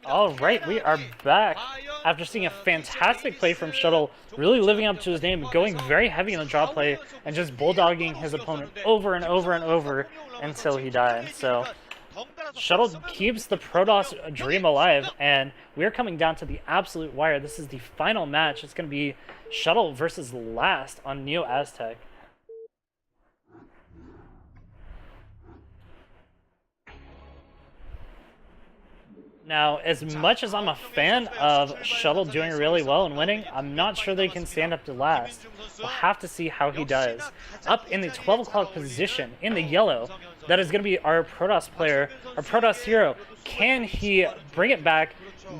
Alright, we are back after seeing a fantastic play from Shuttle, really living up to his name, going very heavy in the drop play, and just bulldogging his opponent over and over and over until he died. So, Shuttle keeps the Protoss dream alive, and we're coming down to the absolute wire. This is the final match. It's going to be Shuttle versus Last on Neo Aztec. Now, as much as I'm a fan of Shuttle doing really well and winning, I'm not sure they can stand up to Last. We'll have to see how he does. Up in the 12 o'clock position, in the yellow, that is going to be our Protoss player, our Protoss hero. Can he bring it back,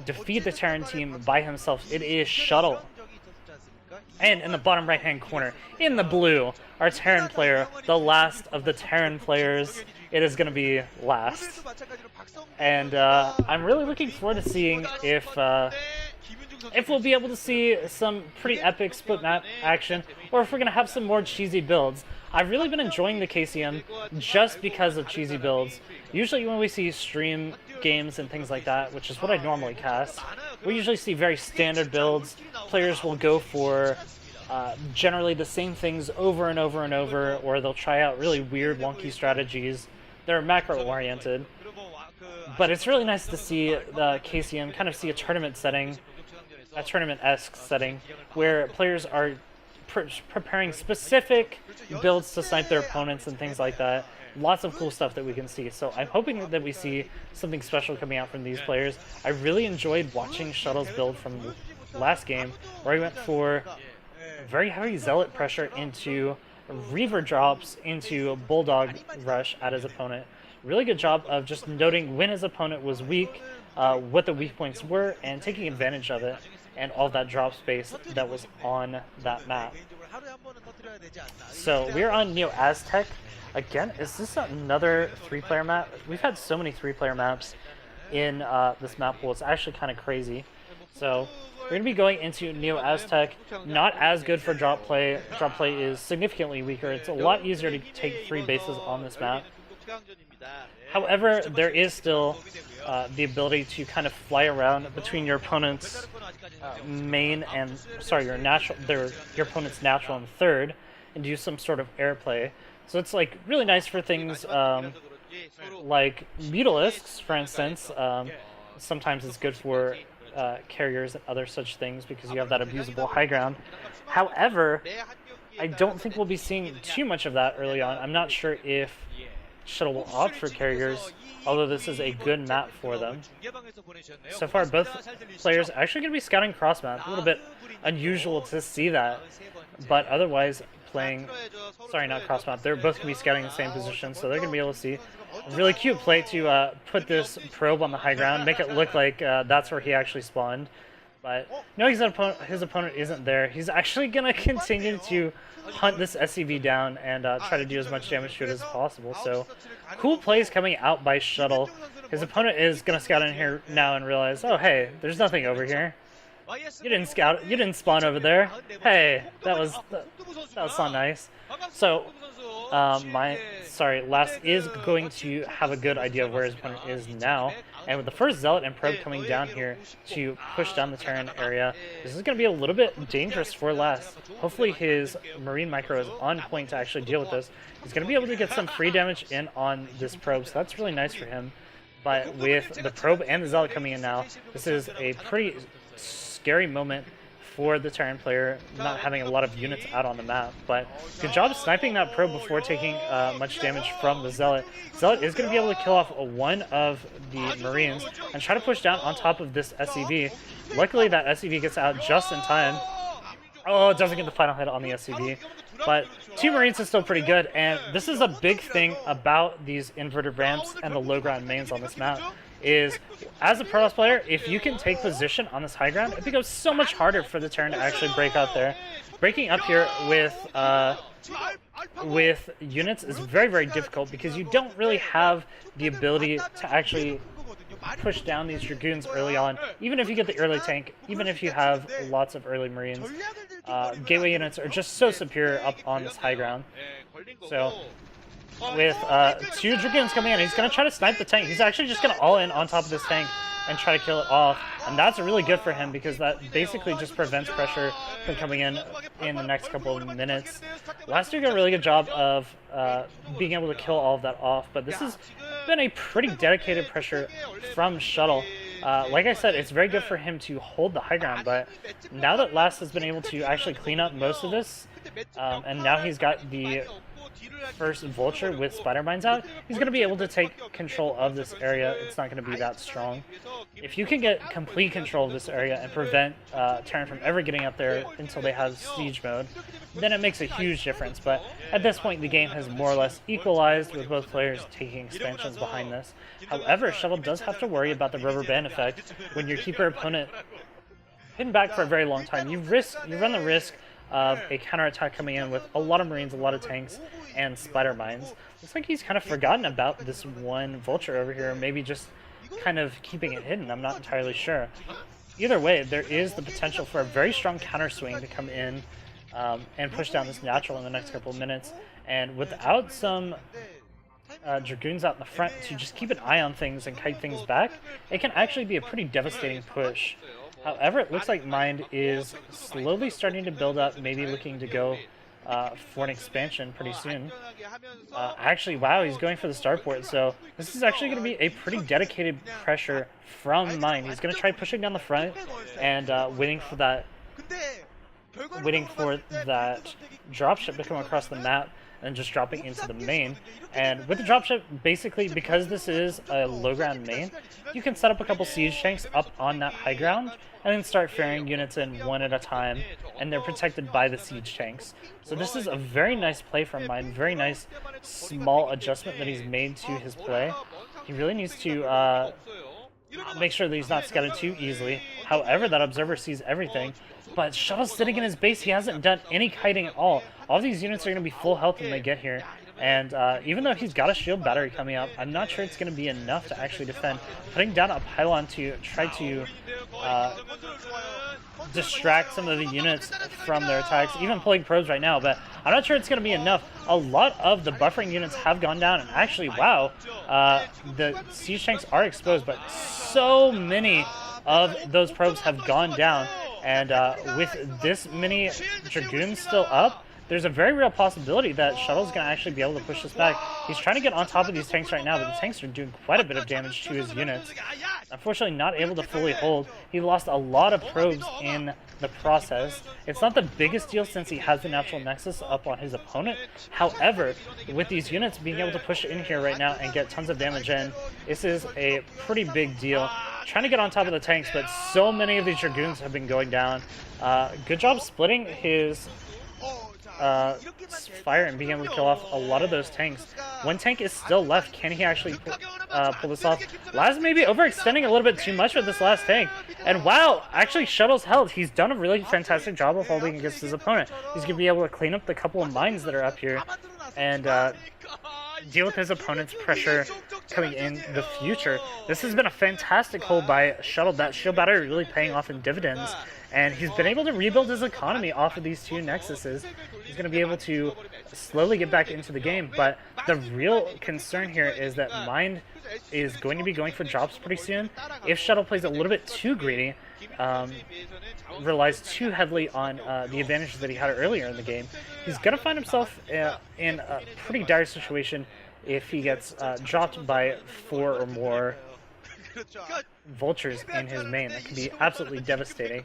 defeat the Terran team by himself? It is Shuttle. And in the bottom right-hand corner, in the blue, our Terran player, the last of the Terran players, it is going to be Last. And I'm really looking forward to seeing if we'll be able to see some pretty epic split map action, or if we're going to have some more cheesy builds. I've really been enjoying the KCM just because of cheesy builds. Usually when we see stream games and things like that, which is what I normally cast, we usually see very standard builds. Players will go for generally the same things over and over and over, or they'll try out really weird, wonky strategies. They're macro-oriented. But it's really nice to see the KCM kind of see a tournament setting, a tournament-esque setting, where players are preparing specific builds to snipe their opponents and things like that. Lots of cool stuff that we can see. So I'm hoping that we see something special coming out from these players. I really enjoyed watching Shuttle's build from last game, where he went for very heavy Zealot pressure into Reaver drops into Bulldog rush at his opponent. Really good job of just noting when his opponent was weak, what the weak points were, and taking advantage of it, and all that drop space that was on that map. So we're on Neo Aztec. Again, is this another 3-player map? We've had so many 3-player maps in this map pool. It's actually kind of crazy. So we're going to be going into Neo Aztec. Not as good for drop play. Drop play is significantly weaker. It's a lot easier to take 3 bases on this map. However, there is still the ability to kind of fly around between your opponent's main and your opponent's natural and third, and do some sort of airplay. So it's like really nice for things like Mutalisks, for instance. Sometimes it's good for carriers and other such things because you have that abusable high ground. However, I don't think we'll be seeing too much of that early on. I'm not sure if Shuttle will opt for carriers, although this is a good map for them. So far, both players are actually going to be scouting cross map. A little bit unusual to see that, but otherwise playing, sorry, not cross map. They're both going to be scouting the same position, so they're going to be able to see a really cute play to put this probe on the high ground, make it look like that's where he actually spawned. But knowing his opponent isn't there, he's actually going to continue to hunt this SCV down and try to do as much damage to it as possible. So, cool plays coming out by Shuttle. His opponent is going to scout in here now and realize, oh hey, there's nothing over here. You didn't spawn over there. Hey, that was not nice. So, Last is going to have a good idea of where his opponent is now. And with the first Zealot and Probe coming down here to push down the Terran area, this is going to be a little bit dangerous for Last. Hopefully his Marine Micro is on point to actually deal with this. He's going to be able to get some free damage in on this Probe, so that's really nice for him. But with the Probe and the Zealot coming in now, this is a pretty scary moment for the Terran player, not having a lot of units out on the map. But good job sniping that Probe before taking much damage from the Zealot. Zealot is going to be able to kill off one of the Marines and try to push down on top of this SCV. Luckily that SCV gets out just in time. Oh, it doesn't get the final hit on the SCV. But 2 Marines is still pretty good, and this is a big thing about these inverted ramps and the low ground mains on this map. Is, as a Protoss player, if you can take position on this high ground, it becomes so much harder for the Terran to actually break out there. Breaking up here with units is very, very difficult because you don't really have the ability to actually push down these Dragoons early on. Even if you get the early tank, even if you have lots of early Marines, gateway units are just so superior up on this high ground. So with 2 Dragoons coming in, he's going to try to snipe the tank. He's actually just going to all in on top of this tank and try to kill it off. And that's really good for him because that basically just prevents pressure from coming in the next couple of minutes. Last year did a really good job of being able to kill all of that off, but this has been a pretty dedicated pressure from Shuttle. Like I said, it's very good for him to hold the high ground, but now that Last has been able to actually clean up most of this, and now he's got the first Vulture with Spider Mines out, he's going to be able to take control of this area. It's not going to be that strong. If you can get complete control of this area and prevent Terran from ever getting up there until they have siege mode, then it makes a huge difference. But at this point, the game has more or less equalized with both players taking expansions behind this. However, Shuttle does have to worry about the rubber band effect when you keep your opponent hidden back for a very long time. You run the risk of a counterattack coming in with a lot of Marines, a lot of tanks, and Spider Mines. Looks like he's kind of forgotten about this one Vulture over here, maybe just kind of keeping it hidden. I'm not entirely sure. Either way, there is the potential for a very strong counter swing to come in and push down this natural in the next couple of minutes. And without some Dragoons out in the front to just keep an eye on things and kite things back, it can actually be a pretty devastating push. However, it looks like Mind is slowly starting to build up, maybe looking to go for an expansion pretty soon. Actually, wow, he's going for the starport, so this is actually going to be a pretty dedicated pressure from Mind. He's going to try pushing down the front and waiting for that dropship to come across the map and just dropping into the main. And with the dropship, basically, because this is a low ground main, you can set up a couple siege tanks up on that high ground and then start ferrying units in one at a time, and they're protected by the siege tanks. So this is a very nice play from Mine, very nice small adjustment that he's made to his play. He really needs to make sure that he's not scouted too easily. However, that observer sees everything, but Shuttle's sitting in his base. He hasn't done any kiting at all. All of these units are going to be full health when they get here. And even though he's got a shield battery coming up, I'm not sure it's going to be enough to actually defend. Putting down a pylon to try to distract some of the units from their attacks, even pulling probes right now, but I'm not sure it's going to be enough. A lot of the buffering units have gone down, and actually, wow, the siege tanks are exposed, but so many of those probes have gone down, and with this many Dragoons still up, there's a very real possibility that Shuttle's going to actually be able to push this back. He's trying to get on top of these tanks right now, but the tanks are doing quite a bit of damage to his units. Unfortunately, not able to fully hold. He lost a lot of probes in the process. It's not the biggest deal since he has the natural nexus up on his opponent. However, with these units being able to push in here right now and get tons of damage in, this is a pretty big deal. Trying to get on top of the tanks, but so many of these Dragoons have been going down. Good job splitting his fire and being able to kill off a lot of those tanks. One tank is still left. Can he actually pull this off? Laz may be overextending a little bit too much with this last tank. And wow, actually Shuttle's held. He's done a really fantastic job of holding against his opponent. He's going to be able to clean up the couple of mines that are up here and deal with his opponent's pressure coming in the future. This has been a fantastic hold by Shuttle. That shield battery really paying off in dividends, and he's been able to rebuild his economy off of these two nexuses. He's going to be able to slowly get back into the game, but the real concern here is that Mind is going to be going for drops pretty soon. If Shuttle plays a little bit too greedy, relies too heavily on the advantages that he had earlier in the game, he's going to find himself in a pretty dire situation if he gets dropped by 4 or more vultures in his main. That can be absolutely devastating.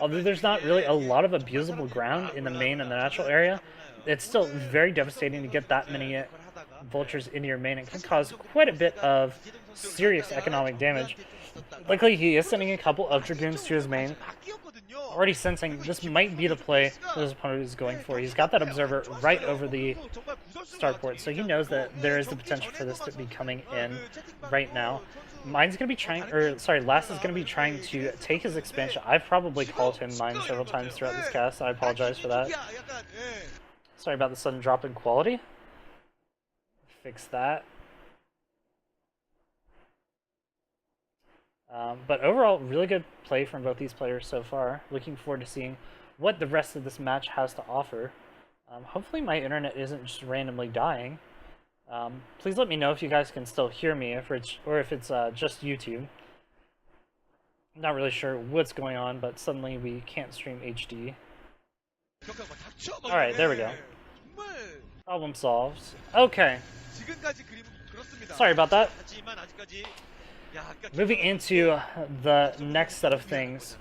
Although there's not really a lot of abusable ground in the main and the natural area, it's still very devastating to get that many vultures into your main. It can cause quite a bit of serious economic damage. Luckily, he is sending a couple of Dragoons to his main, already sensing this might be the play that his opponent is going for. He's got that observer right over the starport, so he knows that there is the potential for this to be coming in right now. Mine's going to be trying, or sorry, Last is going to be trying to take his expansion. I've probably called him Mine several times throughout this cast. I apologize for that. Sorry about the sudden drop in quality. Fix that. But overall, really good play from both these players so far. Looking forward to seeing what the rest of this match has to offer. Hopefully my internet isn't just randomly dying. Please let me know if you guys can still hear me, or if it's just YouTube. Not really sure what's going on, but suddenly we can't stream HD. Alright, there we go. Problem solved. Okay. Sorry about that. Moving into the next set of things.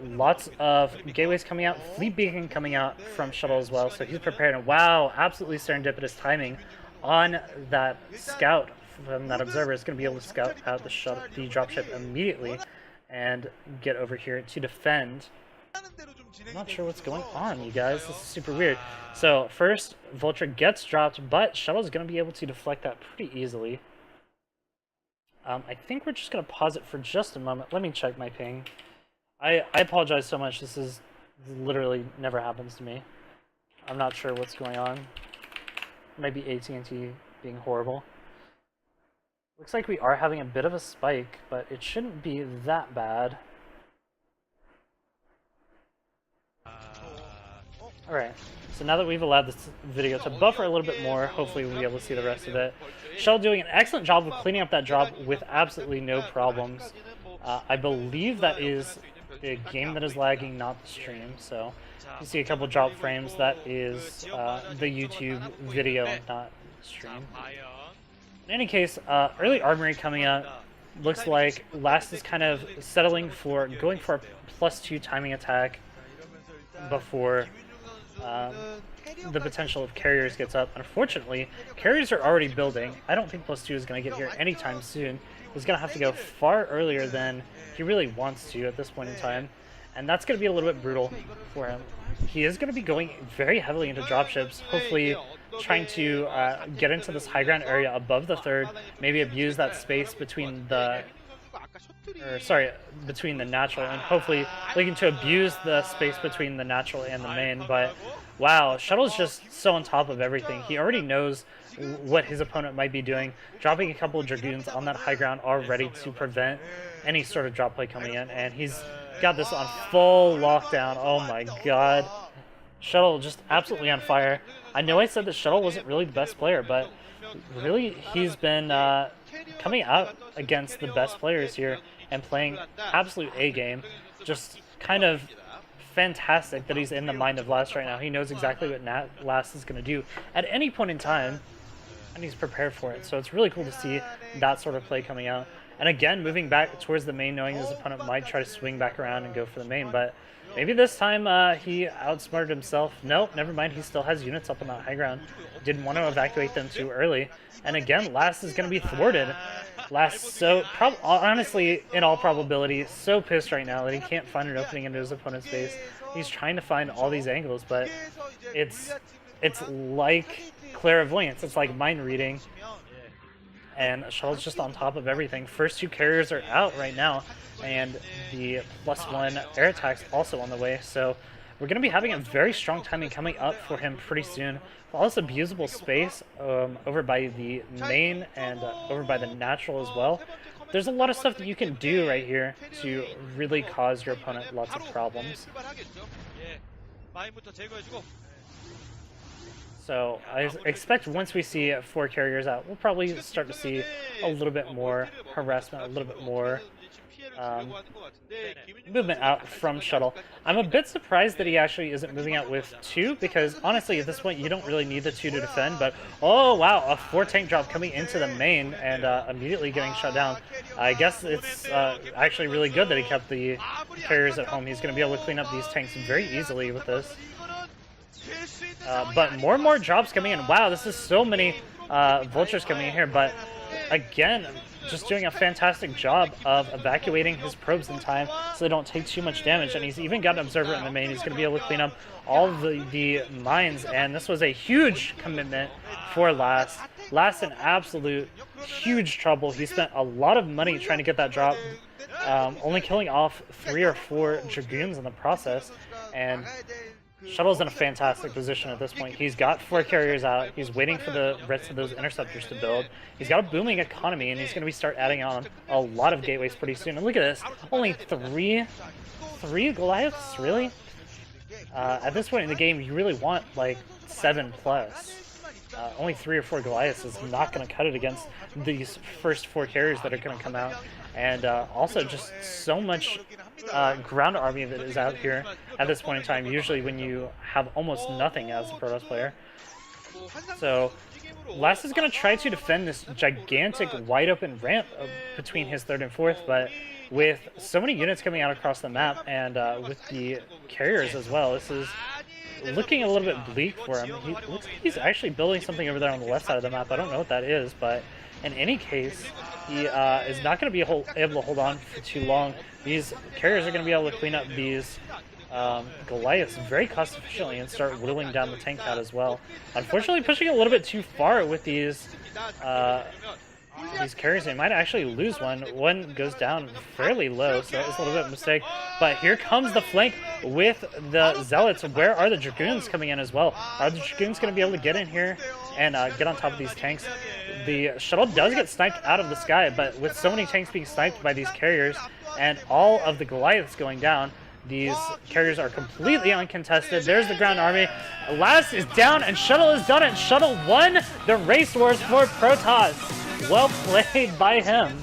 Lots of gateways coming out. Fleet Beacon coming out from Shuttle as well, so he's prepared. And wow, absolutely serendipitous timing on that scout from that observer. Is going to be able to scout out the dropship immediately and get over here to defend. I'm not sure what's going on, you guys. This is super weird. So first, Vulture gets dropped, but Shuttle's going to be able to deflect that pretty easily. I think we're just going to pause it for just a moment. Let me check my ping. I apologize so much. This literally never happens to me. I'm not sure what's going on. Maybe AT&T being horrible. Looks like we are having a bit of a spike, but it shouldn't be that bad. Alright, so now that we've allowed this video to buffer a little bit more, hopefully we'll be able to see the rest of it. Shuttle doing an excellent job of cleaning up that drop with absolutely no problems. I believe that is the game that is lagging, not the stream, so you see a couple drop frames. That is the YouTube video, not the stream. In any case, early armory coming out. Looks like Last is kind of settling for going for a +2 timing attack before the potential of carriers gets up. Unfortunately, carriers are already building. I don't think +2 is going to get here anytime soon. He's going to have to go far earlier than he really wants to at this point in time, and that's going to be a little bit brutal for him. He is going to be going very heavily into dropships, hopefully trying to get into this high ground area above the third, maybe abuse that space between the between the natural, and hopefully looking to abuse the space between the natural and the main. But wow, Shuttle's just so on top of everything. He already knows what his opponent might be doing, dropping a couple of Dragoons on that high ground already to prevent any sort of drop play coming in, and he's got this on full lockdown. Oh my god. Shuttle just absolutely on fire. I know I said that Shuttle wasn't really the best player, but really he's been coming out against the best players here and playing absolute A-game. Just kind of fantastic that he's in the mind of Last right now. He knows exactly what Last is going to do at any point in time, and he's prepared for it. So it's really cool to see that sort of play coming out. And again, moving back towards the main, knowing his opponent might try to swing back around and go for the main, but maybe this time he outsmarted himself. Nope, never mind. He still has units up on that high ground. Didn't want to evacuate them too early. And again, Last is going to be thwarted. Last, honestly, in all probability, so pissed right now that he can't find an opening into his opponent's base. He's trying to find all these angles, but it's like clairvoyance. It's like mind reading. And Shuttle's just on top of everything. First two carriers are out right now, and the +1 air attack's also on the way. So we're going to be having a very strong timing coming up for him pretty soon. All this abusable space over by the main and over by the natural as well. There's a lot of stuff that you can do right here to really cause your opponent lots of problems. So I expect once we see 4 carriers out, we'll probably start to see a little bit more harassment, a little bit more movement out from Shuttle. I'm a bit surprised that he actually isn't moving out with 2, because honestly at this point you don't really need the 2 to defend, but oh wow, a 4 tank drop coming into the main and immediately getting shut down. I guess it's actually really good that he kept the carriers at home. He's going to be able to clean up these tanks very easily with this. But more and more drops coming in. Wow, this is so many vultures coming in here, but again, just doing a fantastic job of evacuating his probes in time so they don't take too much damage. And he's even got an observer in the main. He's going to be able to clean up all of the mines, and this was a huge commitment for Last. Last in absolute huge trouble. He spent a lot of money trying to get that drop, only killing off 3 or 4 Dragoons in the process, and Shuttle's in a fantastic position at this point. He's got 4 carriers out. He's waiting for the rest of those interceptors to build. He's got a booming economy, and he's going to be start adding on a lot of gateways pretty soon. And look at this. Only 3 Goliaths? Really? At this point in the game, you really want, like, 7+. only 3 or 4 Goliaths is not going to cut it against these first 4 carriers that are going to come out. And also just so much ground army that is out here at this point in time, usually when you have almost nothing as a Protoss player. So Last is going to try to defend this gigantic wide open ramp between his 3rd and 4th, but with so many units coming out across the map and with the carriers as well, this is looking a little bit bleak for him. He looks like he's actually building something over there on the left side of the map. I don't know what that is, but in any case, he is not going to be able to hold on for too long. These carriers are going to be able to clean up these Goliaths very cost efficiently and start whittling down the tank count as well. Unfortunately, pushing a little bit too far with these carriers. They might actually lose one. One goes down fairly low, so it's a little bit of a mistake. But here comes the flank with the Zealots. Where are the Dragoons coming in as well? Are the Dragoons going to be able to get in here and get on top of these tanks? The shuttle does get sniped out of the sky, but with so many tanks being sniped by these carriers and all of the Goliaths going down, these carriers are completely uncontested. There's the ground army. Last is down, and Shuttle has done it. Shuttle won the race wars for Protoss. Well played by him.